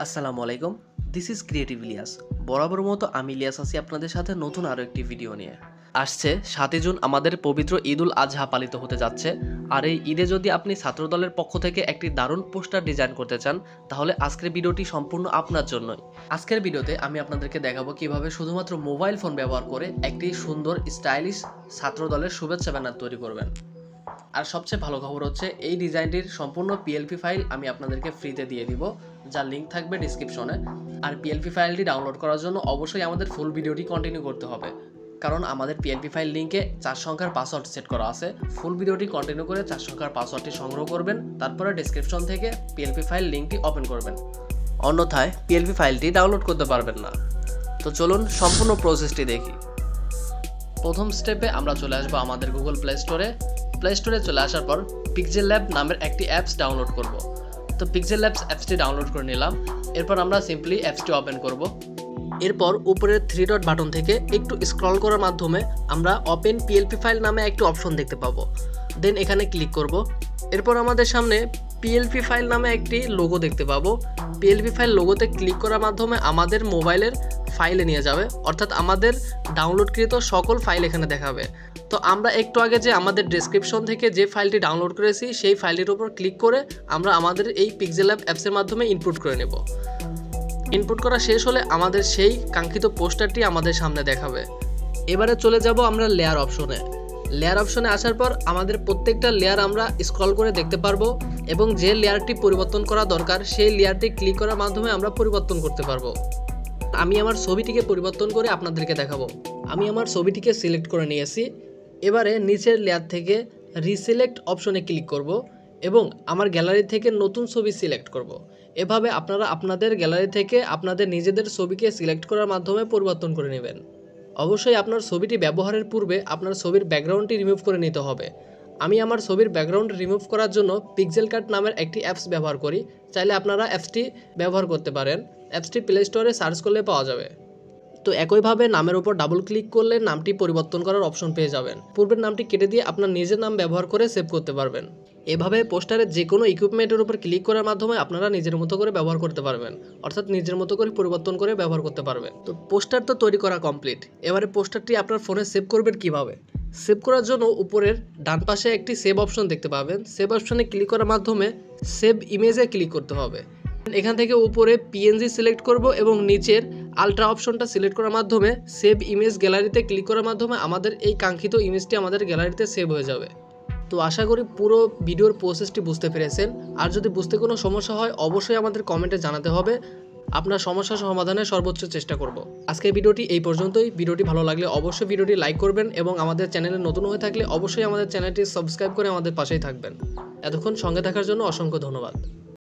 আসসালামু আলাইকুম, this is creative Ilias. বরাবর মতো আমি ইলিয়াস আছি আপনাদের সাথে নতুন আরও একটি ভিডিও নিয়ে। আসছে 7 জুন আমাদের পবিত্র ঈদ উল আজহা পালিত হতে যাচ্ছে। আর এই ঈদে যদি আপনি ছাত্রদলের পক্ষ থেকে একটি দারুণ পোস্টার ডিজাইন করতে চান, তাহলে আজকের ভিডিওটি সম্পূর্ণ আপনার জন্যই। আজকের ভিডিওতে আমি আপনাদেরকে দেখাবো কিভাবে শুধুমাত্র মোবাইল ফোন ব্যবহার করে একটি সুন্দর স্টাইলিশ ছাত্রদলের শুভেচ্ছা ব্যানার তৈরি করবেন। আর সবচেয়ে ভালো খবর হচ্ছে এই ডিজাইনটির সম্পূর্ণ পিএলপি ফাইল আমি আপনাদেরকে ফ্রিতে দিয়ে দিব, যার লিঙ্ক থাকবে ডিসক্রিপশনে। আর পিএলপি ফাইলটি ডাউনলোড করার জন্য অবশ্যই আমাদের ফুল ভিডিওটি কন্টিনিউ করতে হবে, কারণ আমাদের পিএলপি ফাইল লিঙ্কে 4 সংখ্যার পাসওয়ার্ড সেট করা আছে। ফুল ভিডিওটি কন্টিনিউ করে 4 সংখ্যার পাসওয়ার্ডটি সংগ্রহ করবেন, তারপরে ডিসক্রিপশন থেকে পিএলপি ফাইল লিঙ্কটি ওপেন করবেন, অন্যথায় পিএলপি ফাইলটি ডাউনলোড করতে পারবেন না। তো চলুন সম্পূর্ণ প্রসেসটি দেখি। প্রথম স্টেপে আমরা চলে আসবো আমাদের গুগল প্লে স্টোরে চলে আসার পর পিক্সেল ল্যাব নামের একটি অ্যাপস ডাউনলোড করব। তো পিক্সেল ল্যাবস অ্যাপসটি ডাউনলোড করে নিলাম। এরপর আমরা সিম্পলি অ্যাপসটি ওপেন করব। এরপর উপরের 3 ডট বাটন থেকে একটু স্ক্রল করার মাধ্যমে আমরা ওপেন পিএলপি ফাইল নামে একটি অপশন দেখতে পাবো। দেন এখানে ক্লিক করব। এরপর আমাদের সামনে পিএলপি ফাইল নামে একটি লোগো দেখতে পাবো। পিএলপি ফাইল লোগোতে ক্লিক করার মাধ্যমে আমাদের মোবাইলের ফাইলে নিয়ে যাবে, অর্থাৎ আমাদের ডাউনলোডকৃত সকল ফাইল এখানে দেখাবে। তো আমরা একটু আগে যে আমাদের ডেসক্রিপশন থেকে যে ফাইলটি ডাউনলোড করেছি সেই ফাইলটির উপর ক্লিক করে আমরা আমাদের এই পিক্সেল ল্যাব অ্যাপসের মাধ্যমে ইনপুট করে নেব। ইনপুট করা শেষ হলে আমাদের সেই কাঙ্ক্ষিত পোস্টারটি আমাদের সামনে দেখাবে। এবারে চলে যাব আমরা লেয়ার অপশনে আসার পর আমাদের প্রত্যেকটা লেয়ার আমরা স্ক্রল করে দেখতে পারবো এবং যে লেয়ারটি পরিবর্তন করা দরকার সেই লেয়ারটি ক্লিক করার মাধ্যমে আমরা পরিবর্তন করতে পারবো। আমি আমার ছবিটিকে পরিবর্তন করে আপনাদেরকে দেখাবো। আমি আমার ছবিটিকে সিলেক্ট করে নিয়েছি। এবারে নিচের লেয়ার থেকে রিসিলেক্ট অপশনে ক্লিক করব এবং আমার গ্যালারি থেকে নতুন ছবি সিলেক্ট করব। এভাবে আপনারা আপনাদের গ্যালারি থেকে আপনাদের নিজেদের ছবিকে সিলেক্ট করার মাধ্যমে পরিবর্তন করে নেবেন। অবশ্যই আপনার ছবিটি ব্যবহারের পূর্বে আপনার ছবির ব্যাকগ্রাউন্ডটি রিমুভ করে নিতে হবে। আমি আমার ছবির ব্যাকগ্রাউন্ড রিমুভ করার জন্য পিক্সেল কাট নামের একটি অ্যাপস ব্যবহার করি। চাইলে আপনারা অ্যাপসটি ব্যবহার করতে পারেন। অ্যাপসটি প্লে স্টোরে সার্চ করলে পাওয়া যাবে। তো একইভাবে নামের উপর ডাবল ক্লিক করলে নামটি পরিবর্তন করার অপশন পেয়ে যাবেন। পূর্বের নামটি কেটে দিয়ে আপনার নিজের নাম ব্যবহার করে সেভ করতে পারবেন। এভাবে পোস্টারের যে কোনো ইকুইপমেন্টের উপর ক্লিক করার মাধ্যমে আপনারা নিজের মতো করে ব্যবহার করতে পারবেন, অর্থাৎ নিজের মতো করে পরিবর্তন করে ব্যবহার করতে পারবেন। তো পোস্টার তো তৈরি করা কমপ্লিট। এবারে পোস্টারটি আপনার ফোনে সেভ করবেন কিভাবে? সেভ করার জন্য উপরের ডান পাশে একটি সেভ অপশন দেখতে পাবেন। সেভ অপশনে ক্লিক করার মাধ্যমে সেভ ইমেজে ক্লিক করতে হবে। এখান থেকে উপরে পিএনজি সিলেক্ট করব এবং নিচের আলট্রা অপশনটা সিলেক্ট করার মাধ্যমে সেভ ইমেজ গ্যালারিতে ক্লিক করার মাধ্যমে আমাদের এই কাঙ্ক্ষিত ইমেজটি আমাদের গ্যালারিতে সেভ হয়ে যাবে। তো আশা করি পুরো ভিডিওর প্রসেসটি বুঝতে পেরেছেন। আর যদি বুঝতে কোনো সমস্যা হয় অবশ্যই আমাদের কমেন্টে জানাতে হবে। আপনার সমস্যা সমাধানের সর্বোচ্চ চেষ্টা করব। আজকের ভিডিওটি এই পর্যন্তই। ভিডিওটি ভালো লাগলে অবশ্যই ভিডিওটি লাইক করবেন এবং আমাদের চ্যানেলে নতুন হয়ে থাকলে অবশ্যই আমাদের চ্যানেলটি সাবস্ক্রাইব করে আমাদের পাশেই থাকবেন। এতক্ষণ সঙ্গে থাকার জন্য অসংখ্য ধন্যবাদ।